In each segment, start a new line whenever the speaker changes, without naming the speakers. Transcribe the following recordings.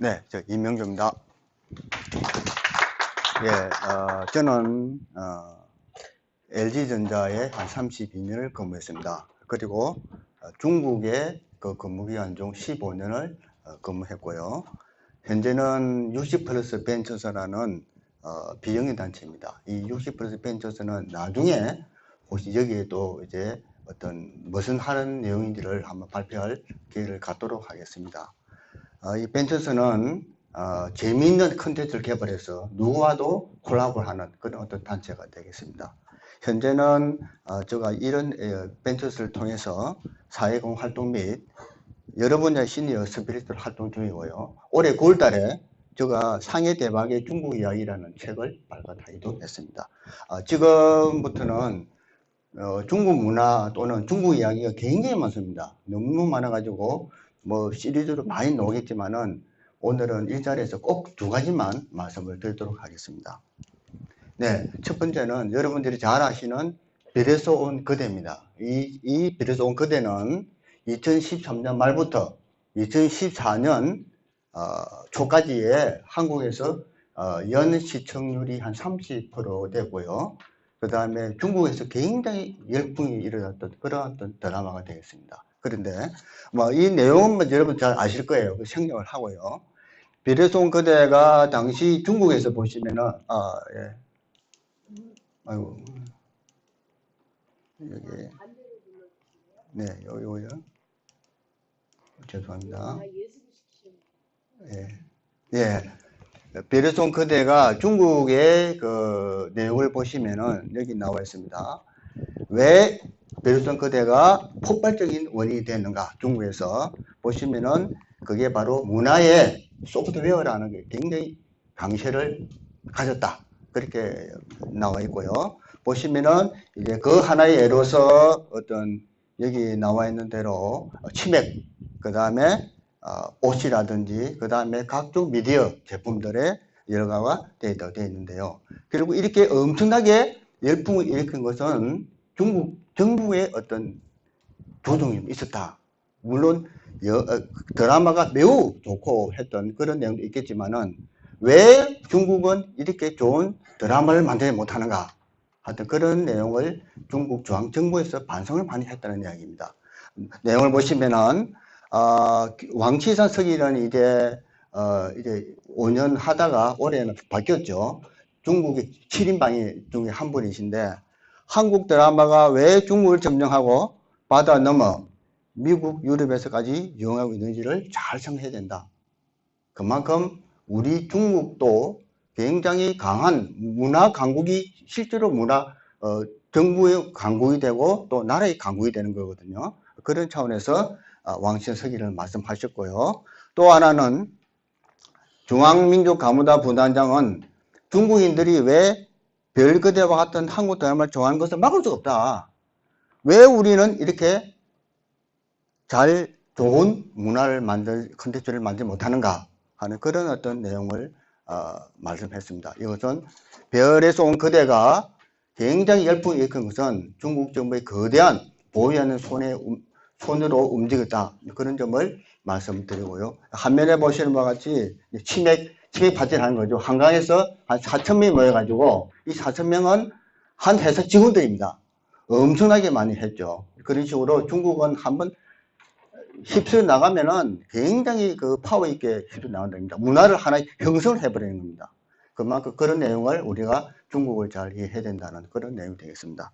네, 저 임명주입니다. 저는 LG전자에 한 32년을 근무했습니다. 그리고 중국의 그 근무기간 중 15년을 근무했고요. 현재는 60플러스 벤처스라는 비영리 단체입니다. 이 60플러스 벤처스는 나중에 혹시 여기에 또 이제 어떤 무슨 하는 내용인지를 한번 발표할 기회를 갖도록 하겠습니다. 이 벤처스는 재미있는 컨텐츠를 개발해서 누구와도 콜라보하는 그런 어떤 단체가 되겠습니다. 현재는 제가 이런 벤처스를 통해서 사회공 활동 및 여러 분야의 시니어 스피릿을 활동 중이고요. 올해 9월달에 제가 상해 대박의 중국 이야기라는 책을 발간하기도 했습니다. 지금부터는 중국 문화 또는 중국 이야기가 굉장히 많습니다. 너무 많아가지고 뭐 시리즈로 많이 나오겠지만은 오늘은 이 자리에서 꼭 두 가지만 말씀을 드리도록 하겠습니다. 네, 첫 번째는 여러분들이 잘 아시는 별에서 온 그대입니다. 이 별에서 온 그대는 2013년 말부터 2014년 초까지에 한국에서 연 시청률이 한 30% 되고요. 그 다음에 중국에서 굉장히 열풍이 일어났던 그런 어떤 드라마가 되겠습니다. 그런데 뭐 이 내용은 여러분 잘 아실 거예요. 그 생략을 하고요. 별에서 온 그대가 당시 중국에서 보시면은 예. 아이고 여기 네 요요 죄송합니다. 예. 예. 별에서 온 그대가 중국의 그 내용을 보시면은 여기 나와 있습니다. 왜 별에서 온 그대가 폭발적인 원인이 되는가? 중국에서 보시면은 그게 바로 문화의 소프트웨어라는 게 굉장히 강세를 가졌다. 그렇게 나와 있고요. 보시면은 이제 그 하나의 예로서 어떤 여기 나와 있는 대로 치맥, 그 다음에 옷이라든지 그 다음에 각종 미디어 제품들의 열가가 되어 있는데요. 그리고 이렇게 엄청나게 열풍을 일으킨 것은 중국 정부의 어떤 조종이 있었다. 물론 드라마가 매우 좋고 했던 그런 내용도 있겠지만은 왜 중국은 이렇게 좋은 드라마를 만들지 못하는가 하여튼 그런 내용을 중국 중앙정부에서 반성을 많이 했다는 이야기입니다. 내용을 보시면은 왕치산 서기는 이제 5년 하다가 올해는 바뀌었죠. 중국의 7인방이 중에 한 분이신데 한국 드라마가 왜 중국을 점령하고 바다 넘어 미국, 유럽에서까지 유행하고 있는지를 잘 생각해야 된다. 그만큼 우리 중국도 굉장히 강한 문화 강국이 실제로 정부의 강국이 되고 또 나라의 강국이 되는 거거든요. 그런 차원에서 왕치산 서기를 말씀하셨고요. 또 하나는 중앙민족가무다 부단장은 중국인들이 왜 별그대와 같은 한국 드라마를 좋아하는 것을 막을 수 없다. 왜 우리는 이렇게 좋은 문화를 컨텐츠를 만들지 못하는가 하는 그런 어떤 내용을 말씀했습니다. 이것은 별에서 온 그대가 굉장히 열풍이 일으킨 것은 중국 정부의 거대한 보유하는 손으로 움직였다. 그런 점을 말씀드리고요. 한면에 보시는 바와 같이 치맥 파티를 하는 거죠. 한강에서 한 4,000명이 모여가지고 이 4,000명은 한 회사 직원들입니다. 엄청나게 많이 했죠. 그런 식으로 중국은 한번 휩쓸어 나가면은 굉장히 그 파워 있게 휩쓸어 나간다 겁니다. 문화를 하나 형성을 해버리는 겁니다. 그만큼 그런 내용을 우리가 중국을 잘 이해해야 된다는 그런 내용이 되겠습니다.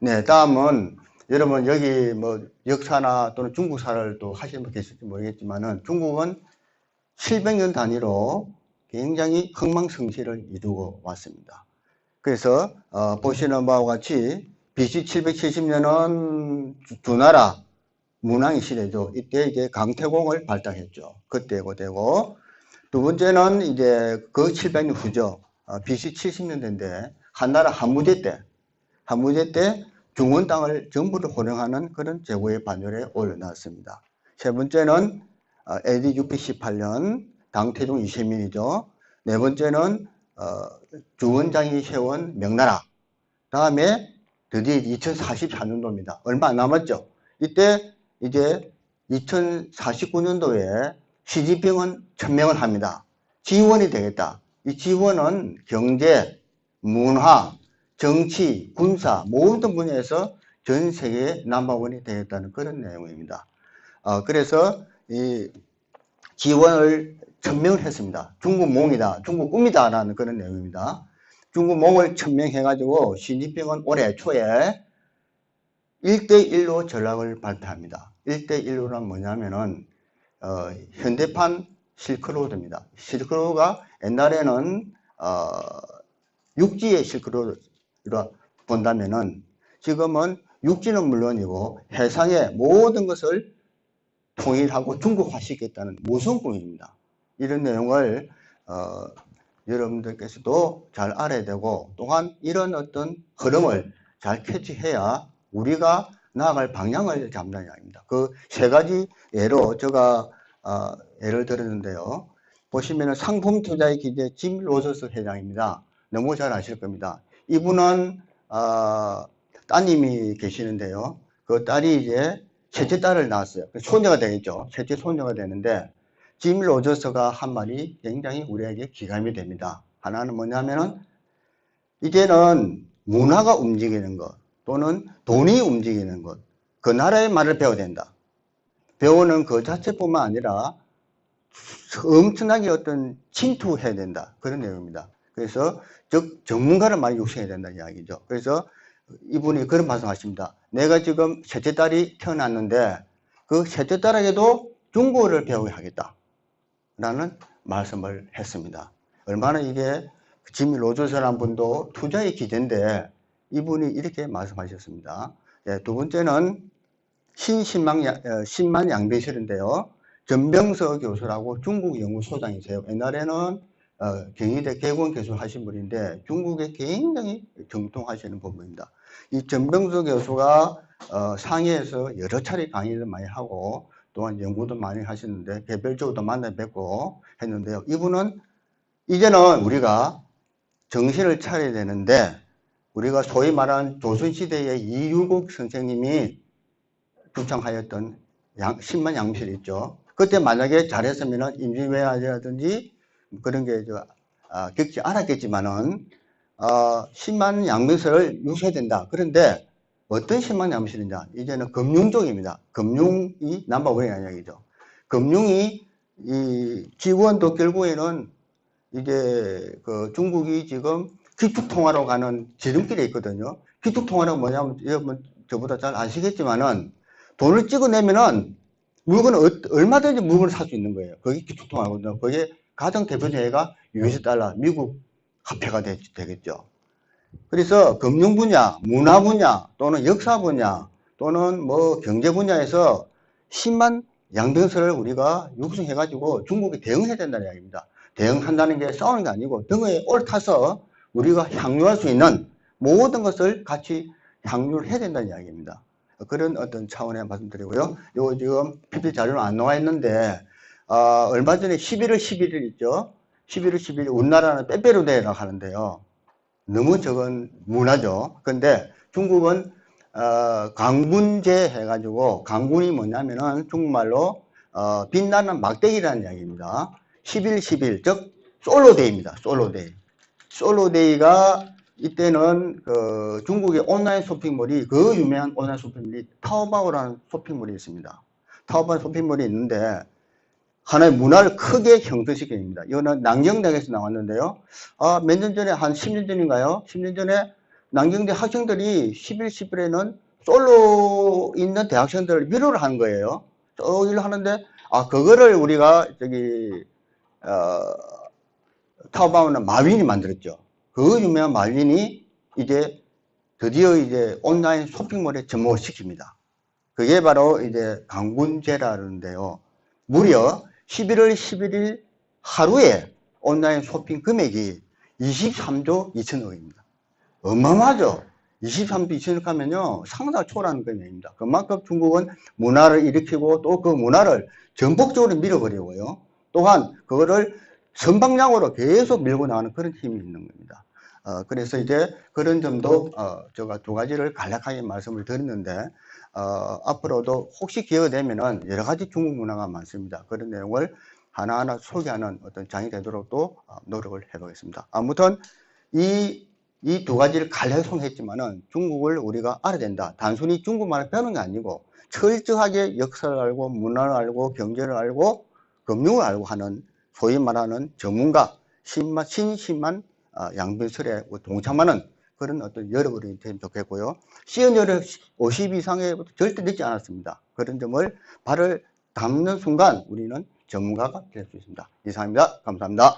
네, 다음은 여러분 여기 뭐 역사나 또는 중국사를 또 하시는 분 계실지 모르겠지만은 중국은 700년 단위로 굉장히 흥망성쇠를 이루고 왔습니다. 그래서 보시는 바와 같이 BC 770년은 두 나라 문왕의 시대죠. 이때 이제 강태공을 발탁했죠. 그때고 되고 두 번째는 이제 그 700년 후죠. BC 70년대인데 한나라 한무제 때 중원 땅을 전부를 호령하는 그런 제국의 반열에 올려놨습니다. 세 번째는 AD 618년 당태종 이세민이죠. 네 번째는 주원장이 세운 명나라. 다음에 드디어 2044년도입니다. 얼마 안 남았죠. 이때 이제 2049년도에 시진핑은 천명을 합니다. 지원이 되겠다. 이 지원은 경제, 문화, 정치, 군사 모든 분야에서 전 세계 넘버원이 되겠다는 그런 내용입니다. 그래서 이 지원을 천명을 했습니다. 중국 몽이다, 중국 꿈이다 라는 그런 내용입니다. 중국 몽을 천명해가지고 시진핑은 올해 초에 1대1로 전략을 발표합니다. 1대1로는 뭐냐면은 현대판 실크로드입니다. 실크로드가 옛날에는 육지의 실크로드로 본다면은 지금은 육지는 물론이고 해상의 모든 것을 통일하고 중국화시키겠다는 무서운 꿈입니다. 이런 내용을 여러분들께서도 잘 알아야 되고, 또한 이런 어떤 흐름을 잘 캐치해야 우리가 나아갈 방향을 잡는 이야기입니다. 그 세 가지 예로 제가 예를 들었는데요. 보시면은 상품 투자의 기재 짐 로저스 회장입니다. 너무 잘 아실 겁니다. 이분은 따님이 계시는데요. 그 딸이 이제 셋째 딸을 낳았어요. 손녀가 되겠죠. 셋째 손녀가 되는데 짐 로저스가 한 말이 굉장히 우리에게 기감이 됩니다. 하나는 뭐냐면은 이제는 문화가 움직이는 것 또는 돈이 움직이는 것, 그 나라의 말을 배워야 된다. 배우는 그 자체뿐만 아니라 엄청나게 어떤 침투해야 된다. 그런 내용입니다. 그래서 즉 전문가를 많이 육성해야 된다는 이야기죠. 그래서 이분이 그런 말씀하십니다. 내가 지금 셋째 딸이 태어났는데 그 셋째 딸에게도 중국어를 배우게 하겠다 라는 말씀을 했습니다. 얼마나 이게 짐 로저스라는 분도 투자의 기재인데 이분이 이렇게 말씀하셨습니다. 예, 두 번째는 신만 양배실인데요. 전병서 교수라고 중국 연구소장이세요. 옛날에는 경희대 개공 교수 하신 분인데 중국에 굉장히 정통하시는 분입니다. 이 전병서 교수가 상해에서 여러 차례 강의를 많이 하고 또한 연구도 많이 하시는데 개별적으로도 만나 뵙고 했는데요. 이분은 이제는 우리가 정신을 차려야 되는데 우리가 소위 말하는 조선시대의 이유국 선생님이 주창하였던 신만 양실이 있죠. 그때 만약에 잘했으면 임진왜란이라든지 그런 게 겪지 않았겠지만은 신만 양명설을 유지해야 된다. 그런데 어떤 신만 양실이냐? 이제는 금융 쪽입니다. 금융이 넘버원이라는 이야기죠. 금융이 이 지원도 결국에는 이제 그 중국이 지금 기축통화로 가는 지름길에 있거든요. 기축통화는 뭐냐면 여러분 저보다 잘 아시겠지만은 돈을 찍어내면은 물건을 얼마든지 물건을 살 수 있는 거예요. 그게 기축통화거든요. 그게 가장 대표적인 예가 US 달러, 미국 화폐가 되겠죠. 그래서 금융 분야, 문화 분야 또는 역사 분야 또는 뭐 경제 분야에서 10만 양병설을 우리가 육성해 가지고 중국에 대응해야 된다는 이야기입니다. 대응한다는 게 싸우는 게 아니고 등에 올타서 우리가 향유할 수 있는 모든 것을 같이 향유를 해야 된다는 이야기입니다. 그런 어떤 차원의 말씀드리고요. 요 지금 PPT 자료는 안 나와 있는데 얼마 전에 11월 11일 있죠. 11월 11일 우리나라는 빼빼로데이라고 하는데요. 너무 적은 문화죠. 근데 중국은 강군제 해가지고 강군이 뭐냐면은 중국말로 빛나는 막대기라는 이야기입니다. 11, 11, 즉 솔로데이입니다. 솔로데이. 솔로데이가 이때는 그 중국의 온라인 쇼핑몰이 그 유명한 온라인 쇼핑몰이 타오바오라는 쇼핑몰이 있습니다. 타오바오 쇼핑몰이 있는데 하나의 문화를 크게 형성시킵니다. 이거는 남경대학에서 나왔는데요. 몇 년 전에 한 10년 전인가요? 10년 전에 남경대 학생들이 11, 11에는 솔로 있는 대학생들을 위로를 하는 거예요. 일을 하는데 그거를 우리가 타오바오는 마윈이 만들었죠. 그 유명한 마윈이 이제 드디어 이제 온라인 쇼핑몰에 접목을 시킵니다. 그게 바로 이제 강군제라는데요. 무려 11월 11일 하루에 온라인 쇼핑 금액이 23조 2천억입니다. 어마어마하죠? 23조 2천억 하면요, 상당히 초라한 금액입니다. 그만큼 중국은 문화를 일으키고 또 그 문화를 전폭적으로 밀어버리고요. 또한 그거를 선방향으로 계속 밀고 나가는 그런 힘이 있는 겁니다. 그래서 이제 그런 점도 제가 두 가지를 간략하게 말씀을 드렸는데 앞으로도 혹시 기회가 되면은 여러 가지 중국 문화가 많습니다. 그런 내용을 하나하나 소개하는 어떤 장이 되도록 또 노력을 해보겠습니다. 아무튼 이 두 가지를 갈래송했지만은 중국을 우리가 알아야 된다. 단순히 중국말을 배우는 게 아니고 철저하게 역사를 알고 문화를 알고 경제를 알고 금융을 알고 하는 소위 말하는 전문가 신심한 양변설에 동참하는 그런 어떤 여러분이 되면 좋겠고요. 시연율을 50 이상에 절대 늦지 않았습니다. 그런 점을 발을 담는 순간 우리는 전문가가 될 수 있습니다. 이상입니다. 감사합니다.